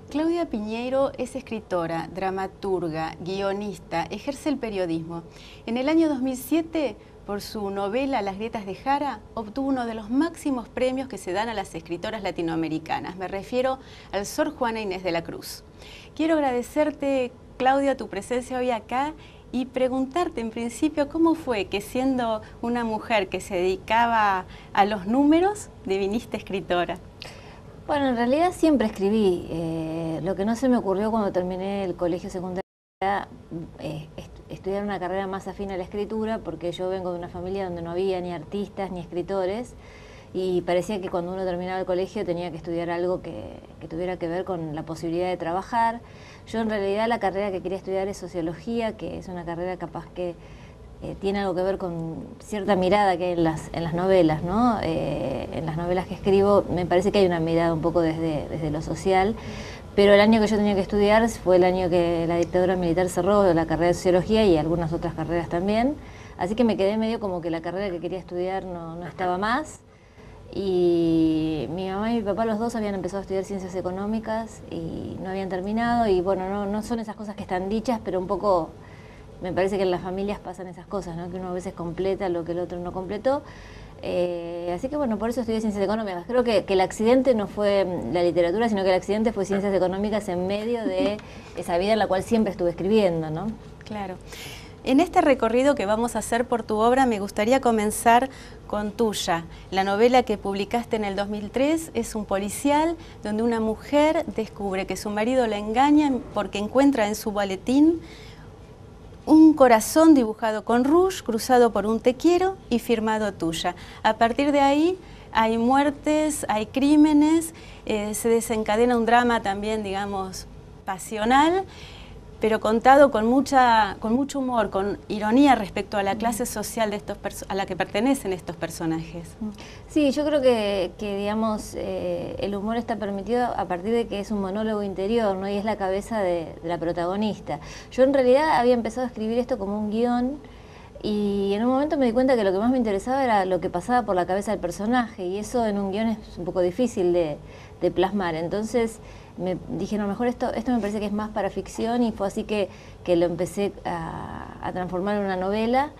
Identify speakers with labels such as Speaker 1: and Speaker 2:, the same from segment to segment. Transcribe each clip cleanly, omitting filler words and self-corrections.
Speaker 1: Claudia Piñeiro es escritora, dramaturga, guionista, ejerce el periodismo. En el año 2007, por su novela Las grietas de Jara, obtuvo uno de los máximos premios que se dan a las escritoras latinoamericanas. Me refiero al Sor Juana Inés de la Cruz. Quiero agradecerte, Claudia, tu presencia hoy acá y preguntarte en principio cómo fue que, siendo una mujer que se dedicaba a los números, deviniste escritora.
Speaker 2: Bueno, en realidad siempre escribí. Lo que no se me ocurrió cuando terminé el colegio secundario era estudiar una carrera más afín a la escritura, porque yo vengo de una familia donde no había ni artistas ni escritores, y parecía que cuando uno terminaba el colegio tenía que estudiar algo que tuviera que ver con la posibilidad de trabajar. Yo en realidad la carrera que quería estudiar es sociología, que es una carrera capaz que tiene algo que ver con cierta mirada que hay en las novelas, ¿no? En las novelas que escribo me parece que hay una mirada un poco desde lo social, pero el año que yo tenía que estudiar fue el año que la dictadura militar cerró la carrera de sociología y algunas otras carreras también, así que me quedé medio como que la carrera que quería estudiar no estaba más, y mi mamá y mi papá los dos habían empezado a estudiar ciencias económicas y no habían terminado, y bueno, no son esas cosas que están dichas, pero un poco me parece que en las familias pasan esas cosas, ¿no? Que uno a veces completa lo que el otro no completó. Así que bueno, por eso estudié ciencias económicas. Creo que el accidente no fue la literatura, sino que el accidente fue ciencias económicas en medio de esa vida en la cual siempre estuve escribiendo, ¿no?
Speaker 1: Claro. En este recorrido que vamos a hacer por tu obra, me gustaría comenzar con Tuya. La novela que publicaste en el 2003 es un policial donde una mujer descubre que su marido la engaña porque encuentra en su boletín un corazón dibujado con rouge, cruzado por un te quiero y firmado Tuya. A partir de ahí hay muertes, hay crímenes, se desencadena un drama también, digamos, pasional, pero contado con mucho humor, con ironía respecto a la clase social de a la que pertenecen estos personajes.
Speaker 2: Sí, yo creo que digamos, el humor está permitido a partir de que es un monólogo interior, ¿no? Y es la cabeza de la protagonista. Yo en realidad había empezado a escribir esto como un guión, y en un momento me di cuenta que lo que más me interesaba era lo que pasaba por la cabeza del personaje, y eso en un guión es un poco difícil de plasmar. Entonces me dije, no, a lo mejor esto me parece que es más para ficción, y fue así que lo empecé a transformar en una novela.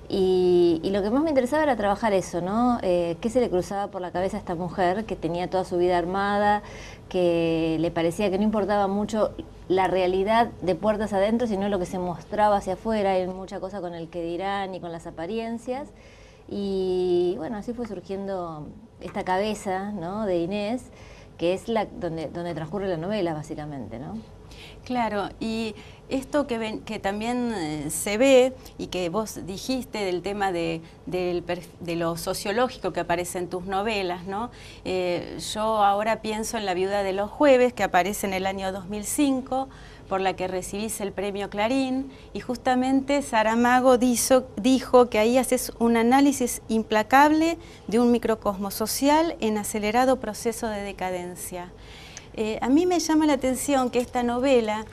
Speaker 2: Y lo que más me interesaba era trabajar eso, ¿no? ¿Qué se le cruzaba por la cabeza a esta mujer que tenía toda su vida armada, que le parecía que no importaba mucho la realidad de puertas adentro, sino lo que se mostraba hacia afuera? Hay mucha cosa con el que dirán y con las apariencias. Y bueno, así fue surgiendo esta cabeza, ¿no?, de Inés, que es donde transcurre la novela, básicamente, ¿no?
Speaker 1: Claro, y esto que también se ve y que vos dijiste del tema de lo sociológico que aparece en tus novelas, ¿no? Yo ahora pienso en La viuda de los jueves, que aparece en el año 2005, por la que recibís el premio Clarín, y justamente Saramago dijo que ahí haces un análisis implacable de un microcosmos social en acelerado proceso de decadencia. A mí me llama la atención que esta novela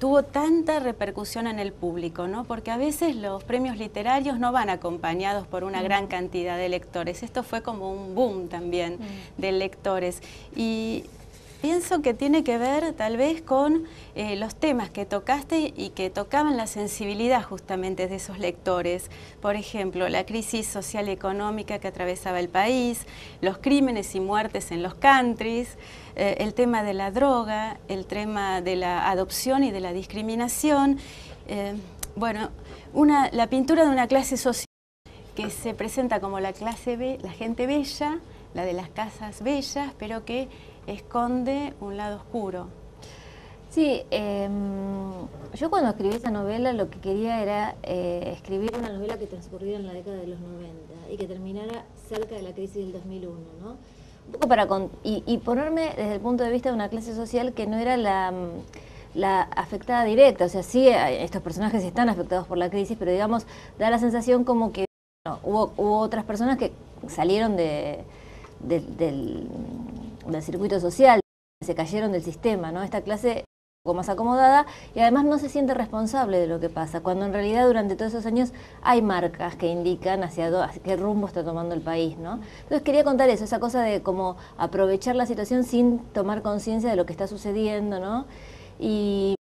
Speaker 1: tuvo tanta repercusión en el público, ¿no? Porque a veces los premios literarios no van acompañados por una gran cantidad de lectores. Esto fue como un boom también de lectores. Y pienso que tiene que ver tal vez con los temas que tocaste y que tocaban la sensibilidad justamente de esos lectores. Por ejemplo, la crisis social y económica que atravesaba el país, los crímenes y muertes en los countries, el tema de la droga, el tema de la adopción y de la discriminación. Bueno, la pintura de una clase social que se presenta como la clase la gente bella, la de las casas bellas, pero que esconde un lado oscuro.
Speaker 2: Sí, yo cuando escribí esa novela lo que quería era escribir una novela que transcurriera en la década de los 90 y que terminara cerca de la crisis del 2001, ¿no? Un poco y ponerme desde el punto de vista de una clase social que no era la afectada directa. O sea, sí, estos personajes están afectados por la crisis, pero digamos, da la sensación como que hubo otras personas que salieron del circuito social, se cayeron del sistema, ¿no? Esta clase poco más acomodada y además no se siente responsable de lo que pasa, cuando en realidad durante todos esos años hay marcas que indican hacia qué rumbo está tomando el país, ¿no? Entonces quería contar eso, esa cosa de como aprovechar la situación sin tomar conciencia de lo que está sucediendo, ¿no? Y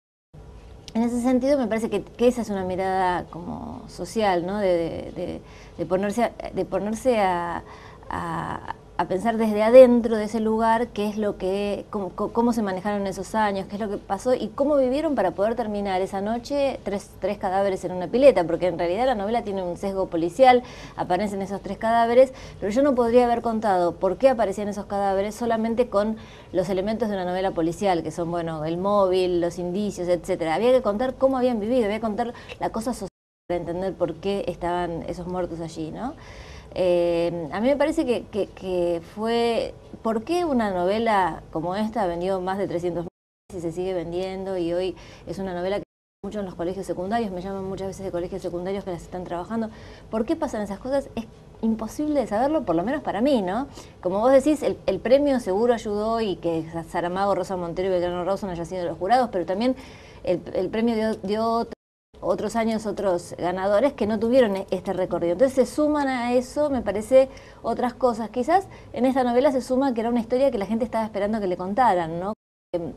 Speaker 2: en ese sentido me parece que esa es una mirada como social, ¿no? De ponerse a pensar desde adentro de ese lugar qué es lo que, cómo se manejaron esos años, qué es lo que pasó y cómo vivieron para poder terminar esa noche tres cadáveres en una pileta, porque en realidad la novela tiene un sesgo policial, aparecen esos 3 cadáveres, pero yo no podría haber contado por qué aparecían esos cadáveres solamente con los elementos de una novela policial, que son, bueno, el móvil, los indicios, etcétera. Había que contar cómo habían vivido, había que contar la cosa social para entender por qué estaban esos muertos allí, ¿no? A mí me parece que fue... ¿Por qué una novela como esta vendió más de 300.000 y se sigue vendiendo? Y hoy es una novela que mucho en los colegios secundarios, me llaman muchas veces de colegios secundarios que las están trabajando. ¿Por qué pasan esas cosas? Es imposible de saberlo, por lo menos para mí, ¿no? Como vos decís, el premio seguro ayudó y que Saramago, Rosa Montero y Belgrano Rawson hayan sido los jurados, pero también el premio dio otros años otros ganadores que no tuvieron este recorrido. Entonces se suman a eso, me parece, otras cosas. Quizás en esta novela se suma que era una historia que la gente estaba esperando que le contaran, ¿no? Un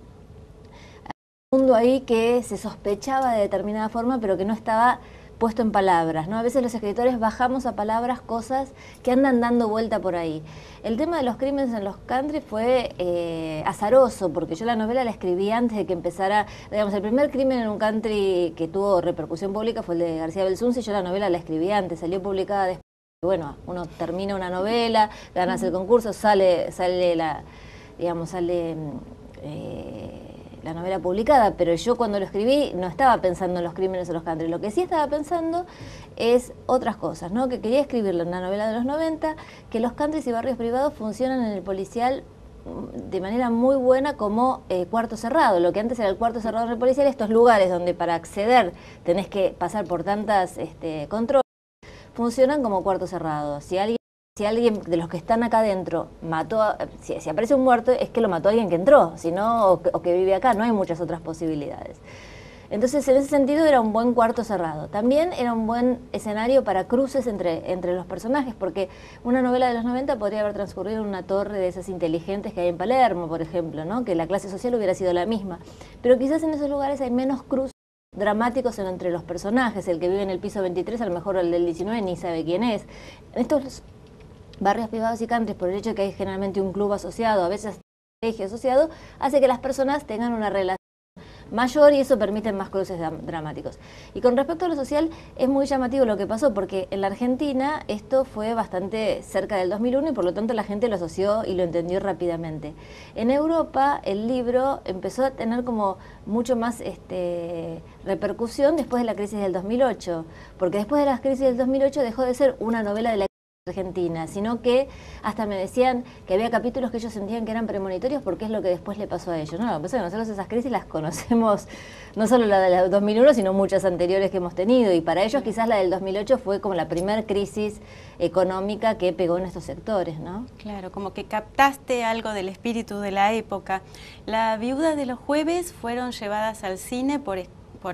Speaker 2: mundo ahí que se sospechaba de determinada forma, pero que no estaba puesto en palabras, ¿no? A veces los escritores bajamos a palabras cosas que andan dando vuelta por ahí. El tema de los crímenes en los country fue azaroso, porque yo la novela la escribí antes de que empezara, digamos, el primer crimen en un country que tuvo repercusión pública fue el de García Belsunce, y yo la novela la escribí antes, salió publicada después. Bueno, uno termina una novela, ganas el concurso, sale la novela publicada, pero yo cuando lo escribí no estaba pensando en los crímenes o los country. Lo que sí estaba pensando es otras cosas, ¿no? Que quería escribirlo en una novela de los 90, que los countries y barrios privados funcionan en el policial de manera muy buena como cuarto cerrado. Lo que antes era el cuarto cerrado en el policial, estos lugares donde para acceder tenés que pasar por tantas controles, funcionan como cuarto cerrado. Si alguien de los que están acá adentro mató, si aparece un muerto, es que lo mató alguien que entró, sino o que vive acá, no hay muchas otras posibilidades. Entonces, en ese sentido era un buen cuarto cerrado. También era un buen escenario para cruces entre los personajes, porque una novela de los 90 podría haber transcurrido en una torre de esas inteligentes que hay en Palermo, por ejemplo, ¿no? Que la clase social hubiera sido la misma. Pero quizás en esos lugares hay menos cruces dramáticos entre los personajes. El que vive en el piso 23, a lo mejor el del 19 ni sabe quién es. En estos barrios privados y countries, por el hecho de que hay generalmente un club asociado, a veces un colegio asociado, hace que las personas tengan una relación mayor y eso permite más cruces dramáticos. Y con respecto a lo social, es muy llamativo lo que pasó, porque en la Argentina esto fue bastante cerca del 2001 y por lo tanto la gente lo asoció y lo entendió rápidamente. En Europa el libro empezó a tener como mucho más repercusión después de la crisis del 2008, porque después de la crisis del 2008 dejó de ser una novela de la Argentina, sino que hasta me decían que había capítulos que ellos sentían que eran premonitorios porque es lo que después le pasó a ellos. No, lo que pasa es que nosotros esas crisis las conocemos, no solo la del 2001, sino muchas anteriores que hemos tenido, y para ellos quizás la del 2008 fue como la primera crisis económica que pegó en estos sectores, ¿no?
Speaker 1: Claro, como que captaste algo del espíritu de la época. La Viuda de los Jueves fueron llevadas al cine por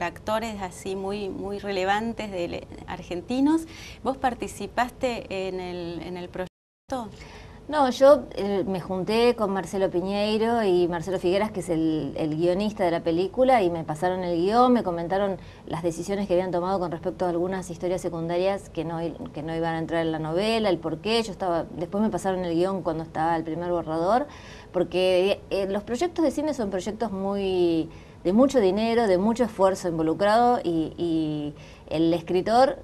Speaker 1: actores así muy relevantes argentinos. ¿Vos participaste en el proyecto?
Speaker 2: No, yo me junté con Marcelo Piñeiro y Marcelo Figueras, que es el guionista de la película, y me pasaron el guión, me comentaron las decisiones que habían tomado con respecto a algunas historias secundarias que no iban a entrar en la novela, el porqué. Después me pasaron el guión cuando estaba el primer borrador, porque los proyectos de cine son proyectos de mucho dinero, de mucho esfuerzo involucrado, y el escritor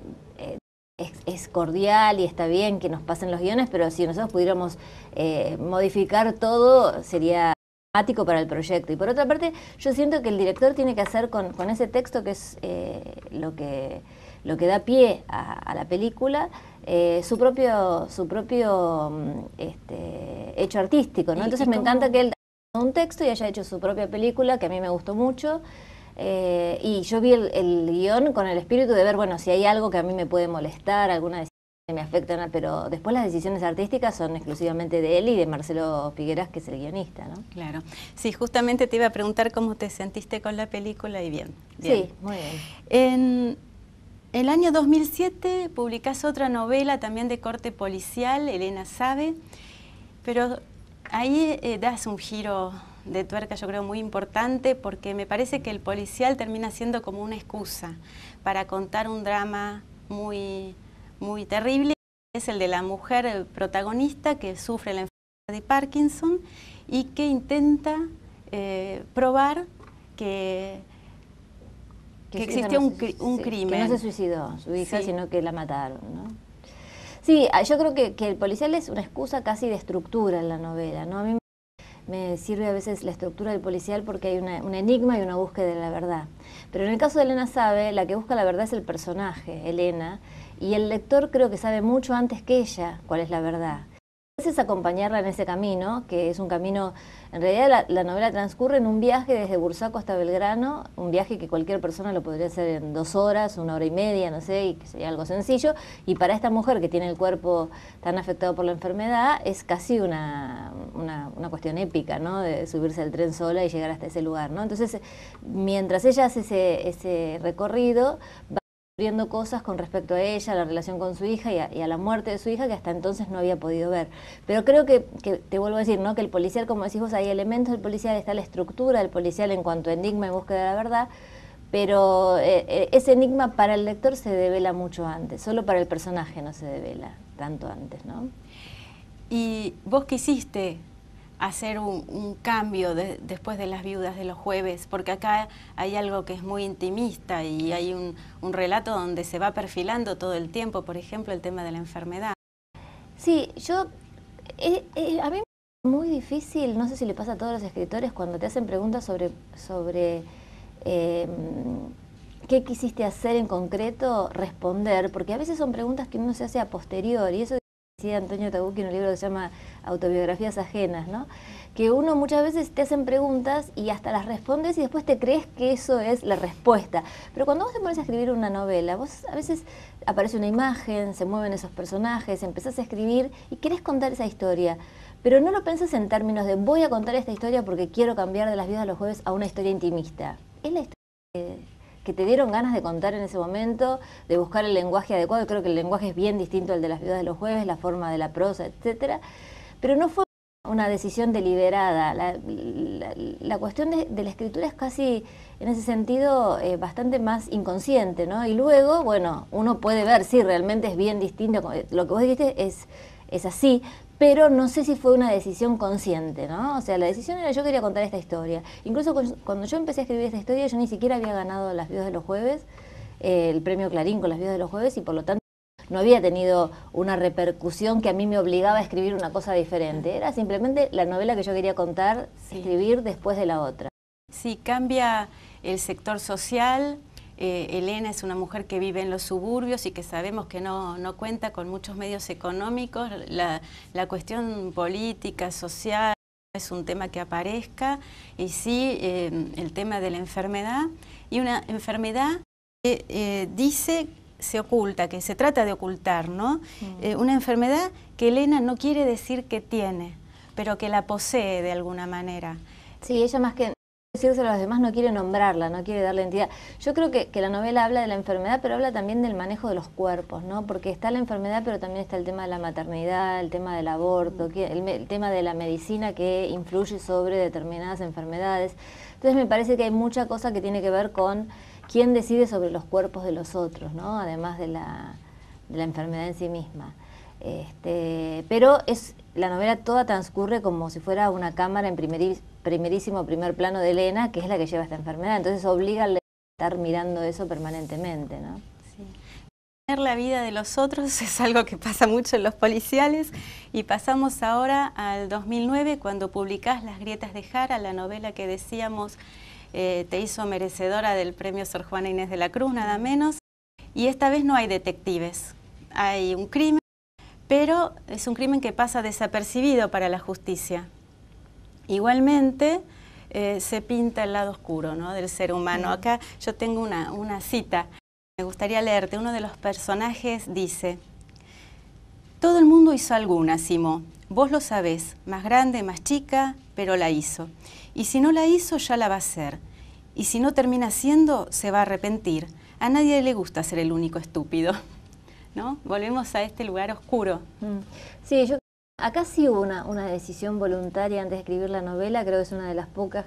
Speaker 2: es cordial y está bien que nos pasen los guiones, pero si nosotros pudiéramos modificar todo sería dramático para el proyecto. Y por otra parte, yo siento que el director tiene que hacer con ese texto, que es lo que da pie a la película, su propio hecho artístico, ¿no? Entonces me encanta que él un texto y haya hecho su propia película, que a mí me gustó mucho, y yo vi el guión con el espíritu de ver, bueno, si hay algo que a mí me puede molestar, alguna decisión me afectan, pero después las decisiones artísticas son exclusivamente de él y de Marcelo Figueras, que es el guionista, ¿no?
Speaker 1: Claro. Sí, justamente te iba a preguntar cómo te sentiste con la película y bien.
Speaker 2: Sí, muy bien.
Speaker 1: En el año 2007 publicás otra novela también de corte policial, Elena sabe, pero ahí das un giro de tuerca, yo creo, muy importante, porque me parece que el policial termina siendo como una excusa para contar un drama muy terrible. Es el de la mujer protagonista que sufre la enfermedad de Parkinson y que intenta probar que existió un crimen.
Speaker 2: Que no se suicidó su hija,
Speaker 1: Sí.
Speaker 2: sino que la mataron, ¿no? Sí, yo creo que el policial es una excusa casi de estructura en la novela, ¿no? A mí me sirve a veces la estructura del policial porque hay un enigma y una búsqueda de la verdad. Pero en el caso de Elena sabe, la que busca la verdad es el personaje, Elena, y el lector creo que sabe mucho antes que ella cuál es la verdad. A veces acompañarla en ese camino, que es un camino, en realidad la novela transcurre en un viaje desde Bursaco hasta Belgrano, un viaje que cualquier persona lo podría hacer en 2 horas, 1 hora y media, no sé, y que sería algo sencillo, y para esta mujer que tiene el cuerpo tan afectado por la enfermedad, es casi una cuestión épica, ¿no? De subirse al tren sola y llegar hasta ese lugar, ¿no? Entonces, mientras ella hace ese recorrido, va descubriendo cosas con respecto a ella, a la relación con su hija y a la muerte de su hija que hasta entonces no había podido ver. Pero creo que te vuelvo a decir, ¿no? Que el policial, como decís vos, hay elementos del policial, está la estructura del policial en cuanto a enigma y búsqueda de la verdad, pero ese enigma para el lector se devela mucho antes, solo para el personaje no se devela tanto antes, ¿no?
Speaker 1: Y vos quisiste hacer un cambio después de Las viudas de los jueves, porque acá hay algo que es muy intimista y hay un relato donde se va perfilando todo el tiempo, por ejemplo, el tema de la enfermedad.
Speaker 2: Sí, a mí me es muy difícil, no sé si le pasa a todos los escritores, cuando te hacen preguntas sobre qué quisiste hacer en concreto, responder, porque a veces son preguntas que uno se hace a posteriori, y eso decía Antonio Tabucchi en un libro que se llama Autobiografías ajenas, ¿no? Que uno muchas veces te hacen preguntas y hasta las respondes y después te crees que eso es la respuesta. Pero cuando vos te pones a escribir una novela, vos a veces aparece una imagen, se mueven esos personajes, empezás a escribir y querés contar esa historia. Pero no lo pensás en términos de voy a contar esta historia porque quiero cambiar de Las viudas de los jueves a una historia intimista. Es la historia que te dieron ganas de contar en ese momento, de buscar el lenguaje adecuado. Creo que el lenguaje es bien distinto al de Las viudas de los jueves, la forma de la prosa, etcétera. Pero no fue una decisión deliberada. La cuestión de la escritura es casi, en ese sentido, bastante más inconsciente, ¿no? Y luego, bueno, uno puede ver, sí, realmente es bien distinto. Lo que vos dijiste es así, pero no sé si fue una decisión consciente, ¿no? O sea, la decisión era yo quería contar esta historia. Incluso cuando yo empecé a escribir esta historia, yo ni siquiera había ganado Las viudas de los jueves, el premio Clarín con Las viudas de los jueves, y por lo tanto no había tenido una repercusión que a mí me obligaba a escribir una cosa diferente. Era simplemente la novela que yo quería contar, sí, escribir después de la otra.
Speaker 1: Sí, cambia el sector social. Elena es una mujer que vive en los suburbios y que sabemos que no cuenta con muchos medios económicos. La cuestión política, social, es un tema que aparezca, y sí el tema de la enfermedad, y una enfermedad que se oculta, que se trata de ocultar, ¿no? Una enfermedad que Elena no quiere decir que tiene, pero que la posee de alguna manera.
Speaker 2: Sí, ella más que decírselo a los demás no quiere nombrarla, no quiere darle entidad. Yo creo que la novela habla de la enfermedad, pero habla también del manejo de los cuerpos, ¿no? Porque está la enfermedad, pero también está el tema de la maternidad, el tema del aborto, el tema de la medicina que influye sobre determinadas enfermedades. Entonces me parece que hay mucha cosa que tiene que ver con quién decide sobre los cuerpos de los otros, ¿no? Además de la enfermedad en sí misma. Pero la novela toda transcurre como si fuera una cámara en primerísimo primer plano de Elena, que es la que lleva esta enfermedad. Entonces obliga a estar mirando eso permanentemente, ¿no?
Speaker 1: Sí. Tener la vida de los otros es algo que pasa mucho en los policiales, y pasamos ahora al 2009 cuando publicás Las grietas de Jara, la novela que decíamos te hizo merecedora del premio Sor Juana Inés de la Cruz, nada menos. Y esta vez no hay detectives, hay un crimen, pero es un crimen que pasa desapercibido para la justicia. Igualmente se pinta el lado oscuro, ¿no?, del ser humano. Acá yo tengo una cita, me gustaría leerte. Uno de los personajes dice: Todo el mundo hizo alguna, Simó. Vos lo sabés, más grande, más chica, pero la hizo. Y si no la hizo, ya la va a hacer. Y si no termina haciendo, se va a arrepentir. A nadie le gusta ser el único estúpido, ¿no? Volvemos a este lugar oscuro.
Speaker 2: Sí, acá sí hubo una decisión voluntaria antes de escribir la novela, creo que es una de las pocas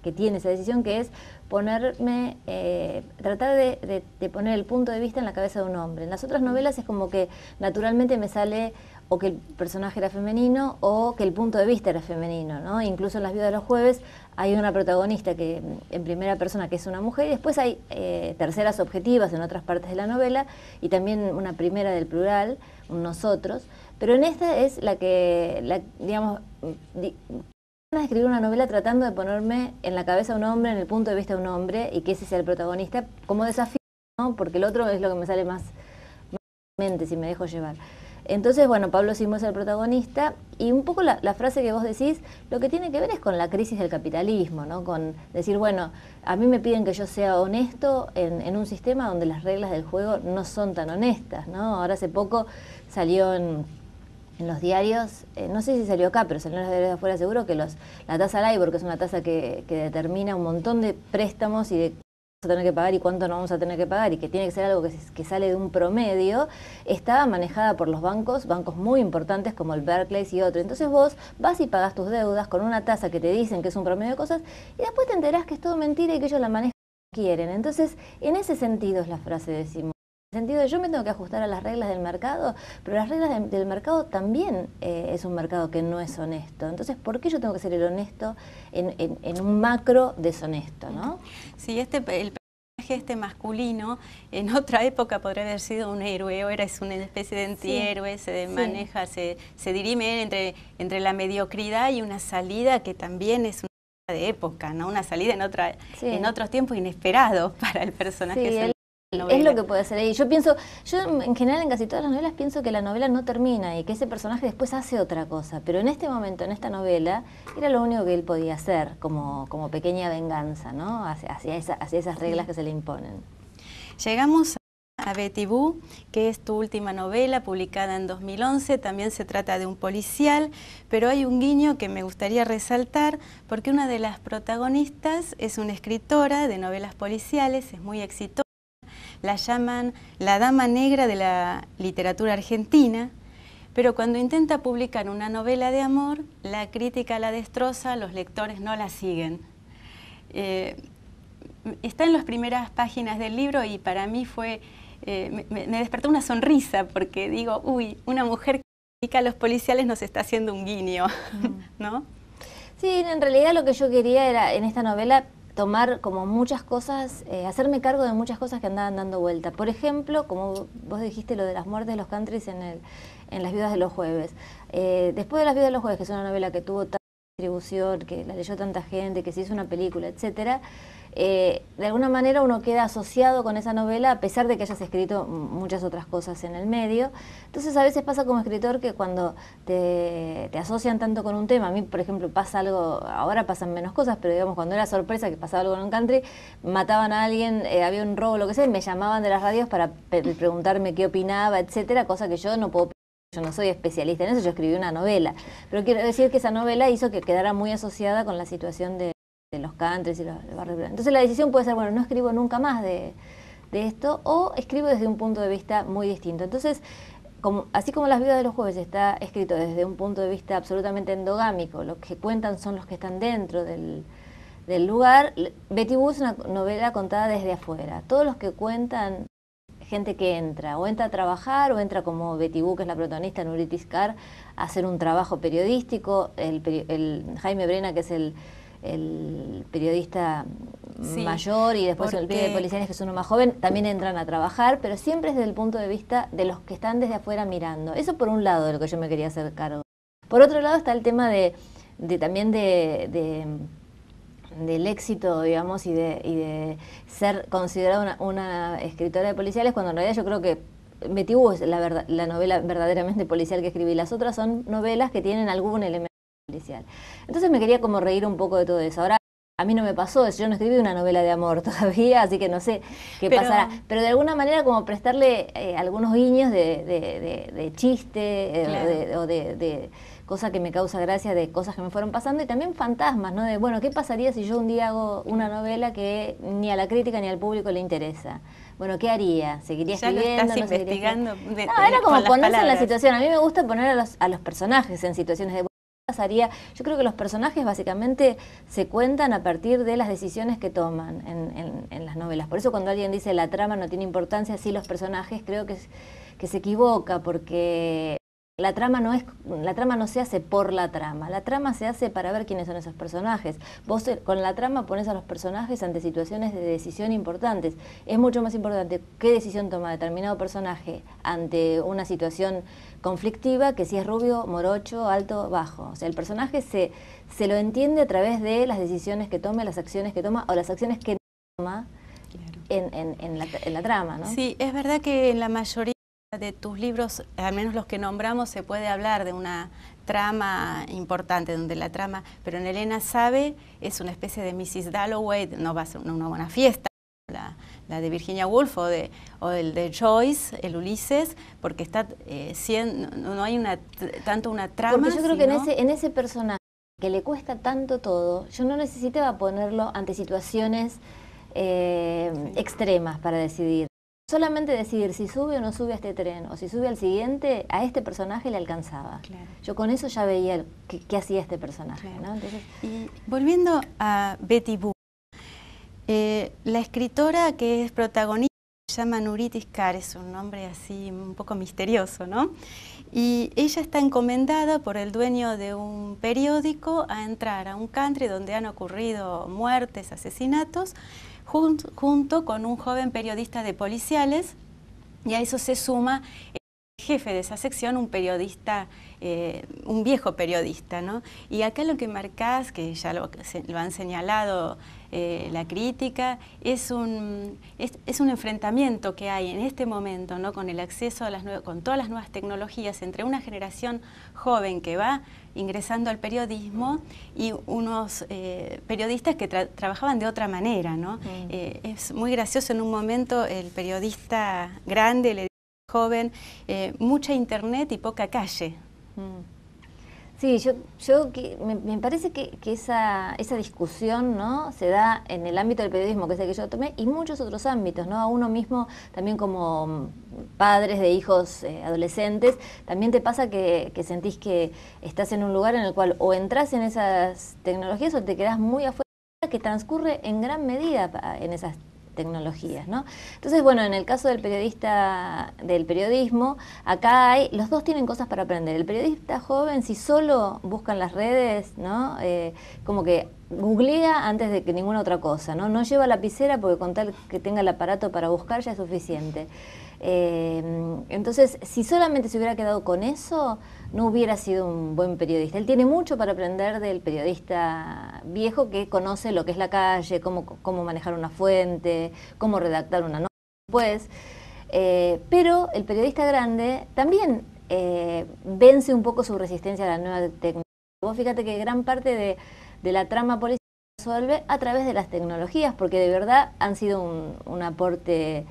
Speaker 2: que tiene esa decisión, que es ponerme, tratar de poner el punto de vista en la cabeza de un hombre. En las otras novelas es como que naturalmente me sale o que el personaje era femenino o que el punto de vista era femenino, ¿no? Incluso en Las viudas de los jueves hay una protagonista que en primera persona que es una mujer, y después hay terceras objetivas en otras partes de la novela y también una primera del plural, un nosotros, pero en esta es la que, digamos, de escribir una novela tratando de ponerme en la cabeza de un hombre, en el punto de vista de un hombre, y que ese sea el protagonista como desafío, ¿no? Porque el otro es lo que me sale más mente si me dejo llevar. Entonces, bueno, Pablo Simó es el protagonista, y un poco la frase que vos decís, lo que tiene que ver es con la crisis del capitalismo, ¿no? Con decir, bueno, a mí me piden que yo sea honesto en un sistema donde las reglas del juego no son tan honestas, ¿no? Ahora hace poco salió en los diarios, no sé si salió acá, pero salió en los diarios de afuera seguro, que la tasa LIBOR, que es una tasa que determina un montón de préstamos y de cuánto vamos a tener que pagar y cuánto no vamos a tener que pagar, y que tiene que ser algo que sale de un promedio, estaba manejada por los bancos muy importantes como el Barclays y otro. Entonces vos vas y pagás tus deudas con una tasa que te dicen que es un promedio de cosas, y después te enterás que es todo mentira y que ellos la manejan como quieren. Entonces, en ese sentido es la frase de Simón. En el sentido de yo me tengo que ajustar a las reglas del mercado, pero las reglas del mercado también es un mercado que no es honesto. Entonces, ¿por qué yo tengo que ser el honesto en un macro deshonesto, ¿no?
Speaker 1: Sí, el personaje masculino en otra época podría haber sido un héroe, ahora es una especie de antihéroe, se maneja, se dirime entre la mediocridad y una salida que también es una de época, ¿no? Una salida en otros tiempos inesperado para el personaje.
Speaker 2: Es lo que puede hacer ahí. Yo en general en casi todas las novelas pienso que la novela no termina y que ese personaje después hace otra cosa, pero en este momento, en esta novela, era lo único que él podía hacer como pequeña venganza, ¿no? Hacia esas reglas que se le imponen.
Speaker 1: Llegamos a Betty Boo, que es tu última novela, publicada en 2011, también se trata de un policial, pero hay un guiño que me gustaría resaltar, porque una de las protagonistas es una escritora de novelas policiales, es muy exitosa. La llaman la dama negra de la literatura argentina, pero cuando intenta publicar una novela de amor, la crítica la destroza, los lectores no la siguen. Está en las primeras páginas del libro y para mí me despertó una sonrisa porque digo, uy, una mujer que critica a los policiales nos está haciendo un guiño, ¿no?
Speaker 2: Sí, en realidad lo que yo quería era, en esta novela, tomar como muchas cosas, hacerme cargo de muchas cosas que andaban dando vuelta. Por ejemplo, como vos dijiste, lo de las muertes de los countries en Las viudas de los jueves. Después de Las viudas de los jueves, que es una novela que tuvo tanta distribución, que la leyó tanta gente, que se hizo una película, etcétera, de alguna manera uno queda asociado con esa novela a pesar de que hayas escrito muchas otras cosas en el medio. Entonces a veces pasa como escritor que cuando te asocian tanto con un tema, a mí por ejemplo pasa algo, ahora pasan menos cosas, pero digamos cuando era sorpresa que pasaba algo en un country, mataban a alguien, había un robo, lo que sea, y me llamaban de las radios para preguntarme qué opinaba, etcétera, cosa que yo no puedo. Yo no soy especialista en eso, yo escribí una novela, pero quiero decir que esa novela hizo que quedara muy asociada con la situación de los countries y los barrios. Entonces la decisión puede ser, bueno, no escribo nunca más de esto, o escribo desde un punto de vista muy distinto. Entonces, así como Las viudas de los jueves está escrito desde un punto de vista absolutamente endogámico, los que cuentan son los que están dentro del lugar, Betty Boo es una novela contada desde afuera. Todos los que cuentan, gente que entra, o entra a trabajar, o entra como Betty Boo, que es la protagonista, Nurit Iskar, a hacer un trabajo periodístico, el Jaime Brena, que es el periodista mayor, y después el pibe de policiales, que es uno más joven, también entran a trabajar, pero siempre desde el punto de vista de los que están desde afuera mirando. Eso por un lado de lo que yo me quería hacer cargo. Por otro lado está el tema también del éxito, digamos, y de ser considerada una escritora de policiales, cuando en realidad yo creo que Betty Boo es la novela verdaderamente policial que escribí. Las otras son novelas que tienen algún elemento policial. Entonces me quería como reír un poco de todo eso. Ahora A mí no me pasó, yo no escribí una novela de amor todavía, así que no sé qué pasará. Pero de alguna manera como prestarle algunos guiños de chiste, claro, o de cosa que me causa gracia, de cosas que me fueron pasando, y también fantasmas, ¿no? De, bueno, ¿qué pasaría si yo un día hago una novela que ni a la crítica ni al público le interesa? Bueno, ¿qué haría? ¿Seguiría escribiendo?
Speaker 1: ¿No investigando?
Speaker 2: No, era como ponerse en la situación. A mí me gusta poner a los personajes en situaciones de... Pasaría. Yo creo que los personajes básicamente se cuentan a partir de las decisiones que toman en las novelas. Por eso cuando alguien dice la trama no tiene importancia, sí los personajes, creo que se equivoca, porque la trama no se hace por la trama se hace para ver quiénes son esos personajes. Vos con la trama pones a los personajes ante situaciones de decisión importantes. Es mucho más importante qué decisión toma determinado personaje ante una situación conflictiva que si es rubio, morocho, alto, bajo. O sea, el personaje se lo entiende a través de las decisiones que toma, las acciones que toma o las acciones que no toma, claro, en la trama, ¿no?
Speaker 1: Sí, es verdad que en la mayoría de tus libros, al menos los que nombramos, se puede hablar de una trama importante, donde la trama, pero en Elena Sabe es una especie de Mrs. Dalloway, no va a ser una buena fiesta, la de Virginia Woolf o el de Joyce, el Ulises, porque está no hay tanto una trama.
Speaker 2: Porque yo creo que en ese personaje que le cuesta tanto todo, yo no necesitaba ponerlo ante situaciones extremas para decidir. Solamente decidir si sube o no sube a este tren, o si sube al siguiente, a este personaje le alcanzaba. Claro. Yo con eso ya veía qué hacía este personaje. Claro. ¿No? Entonces,
Speaker 1: y volviendo a Betty Boop, la escritora que es protagonista se llama Nurit Iskar, es un nombre así un poco misterioso, ¿no? Y ella está encomendada por el dueño de un periódico a entrar a un country donde han ocurrido muertes, asesinatos, junto con un joven periodista de policiales, y a eso se suma el jefe de esa sección, un periodista, un viejo periodista, ¿no? Y acá lo que marcás, que ya lo han señalado la crítica, es un enfrentamiento que hay en este momento, ¿no? Con el acceso a con todas las nuevas tecnologías entre una generación joven que va ingresando al periodismo y unos periodistas que trabajaban de otra manera, ¿no? Es muy gracioso, en un momento el periodista grande le dice al joven, mucha internet y poca calle.
Speaker 2: Sí, me parece que esa discusión, ¿no?, se da en el ámbito del periodismo, que es el que yo tomé, y muchos otros ámbitos, ¿no? A uno mismo, también como padres de hijos adolescentes, también te pasa que sentís que estás en un lugar en el cual o entras en esas tecnologías o te quedás muy afuera, que transcurre en gran medida en esas tecnologías, ¿no? Entonces, bueno, en el caso del periodismo, acá los dos tienen cosas para aprender. El periodista joven, si solo busca en las redes, ¿no?, como que googlea antes de que ninguna otra cosa, ¿no? No lleva lapicera porque con tal que tenga el aparato para buscar ya es suficiente. Entonces, si solamente se hubiera quedado con eso, no hubiera sido un buen periodista. Él tiene mucho para aprender del periodista viejo, que conoce lo que es la calle, cómo manejar una fuente, cómo redactar una nota, pues, pero el periodista grande también vence un poco su resistencia a la nueva tecnología. Vos fíjate que gran parte de la trama policial se resuelve a través de las tecnologías, porque de verdad han sido un aporte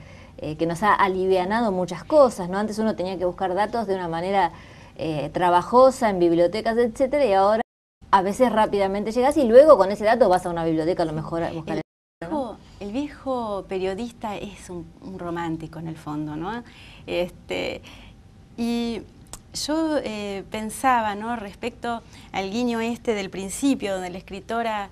Speaker 2: que nos ha alivianado muchas cosas, ¿no? Antes uno tenía que buscar datos de una manera trabajosa en bibliotecas, etcétera, y ahora a veces rápidamente llegas y luego con ese dato vas a una biblioteca a lo mejor a buscar
Speaker 1: el viejo periodista es un romántico en el fondo, ¿no? Y yo pensaba, ¿no?, respecto al guiño del principio, donde la escritora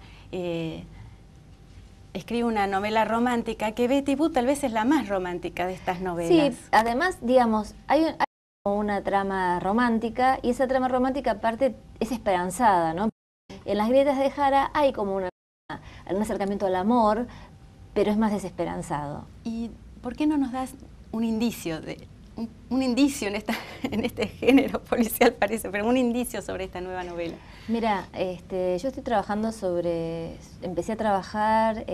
Speaker 1: escribe una novela romántica, que Betty Boop tal vez es la más romántica de estas novelas.
Speaker 2: Sí, además, digamos, hay una trama romántica, y esa trama romántica aparte es esperanzada, ¿no? En Las grietas de Jara hay como un acercamiento al amor, pero es más desesperanzado.
Speaker 1: ¿Y por qué no nos das un indicio en este género policial, parece, pero un indicio sobre esta nueva novela?
Speaker 2: Mira, yo estoy trabajando empecé a trabajar,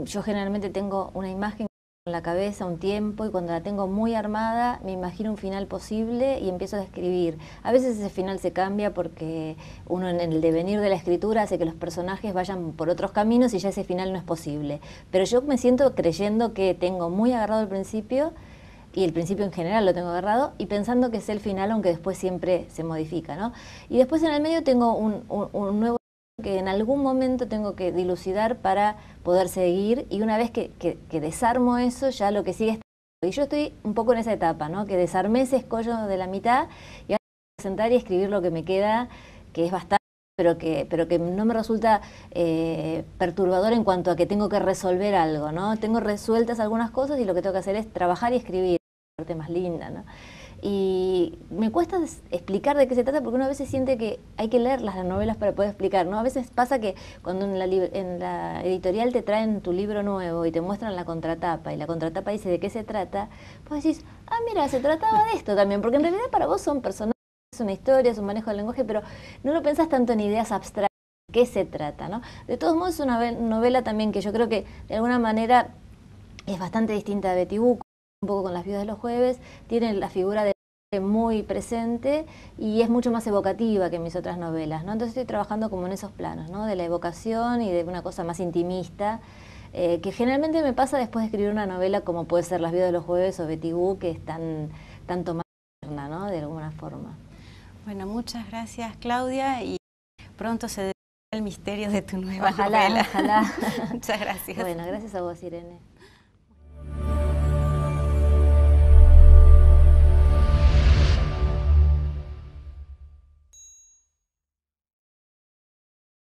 Speaker 2: yo generalmente tengo una imagen en la cabeza un tiempo y cuando la tengo muy armada me imagino un final posible y empiezo a escribir. A veces ese final se cambia porque uno en el devenir de la escritura hace que los personajes vayan por otros caminos y ya ese final no es posible. Pero yo me siento creyendo que tengo muy agarrado el principio, y el principio en general lo tengo agarrado, y pensando que es el final, aunque después siempre se modifica, ¿no? Y después en el medio tengo un nuevo que en algún momento tengo que dilucidar para poder seguir, y una vez que desarmo eso, ya lo que sigue es... Y yo estoy un poco en esa etapa, ¿no? Que desarmé ese escollo de la mitad y ahora voy a sentar y escribir lo que me queda, que es bastante, pero que no me resulta perturbador en cuanto a que tengo que resolver algo, ¿no? Tengo resueltas algunas cosas y lo que tengo que hacer es trabajar y escribir, la parte más linda, ¿no? Y me cuesta explicar de qué se trata porque uno a veces siente que hay que leer las novelas para poder explicar, ¿no? A veces pasa que cuando en la editorial te traen tu libro nuevo y te muestran la contratapa y la contratapa dice de qué se trata, pues decís, ah, mira, se trataba de esto también, porque en realidad para vos son personajes, es una historia, es un manejo del lenguaje, pero no lo pensás tanto en ideas abstractas, de qué se trata, ¿no? De todos modos es una novela también que yo creo que de alguna manera es bastante distinta a Betty Boop, un poco con Las viudas de los jueves, tiene la figura de muy presente y es mucho más evocativa que mis otras novelas, ¿no? Entonces estoy trabajando como en esos planos, ¿no? De la evocación y de una cosa más intimista, que generalmente me pasa después de escribir una novela como puede ser Las viudas de los jueves o Betty Boop, que es tanto más moderna, ¿no? De alguna forma.
Speaker 1: Bueno, muchas gracias, Claudia, y pronto se desvela el misterio de tu nueva
Speaker 2: Ojalá,
Speaker 1: novela.
Speaker 2: ojalá.
Speaker 1: Muchas gracias.
Speaker 2: Bueno, gracias a vos, Irene.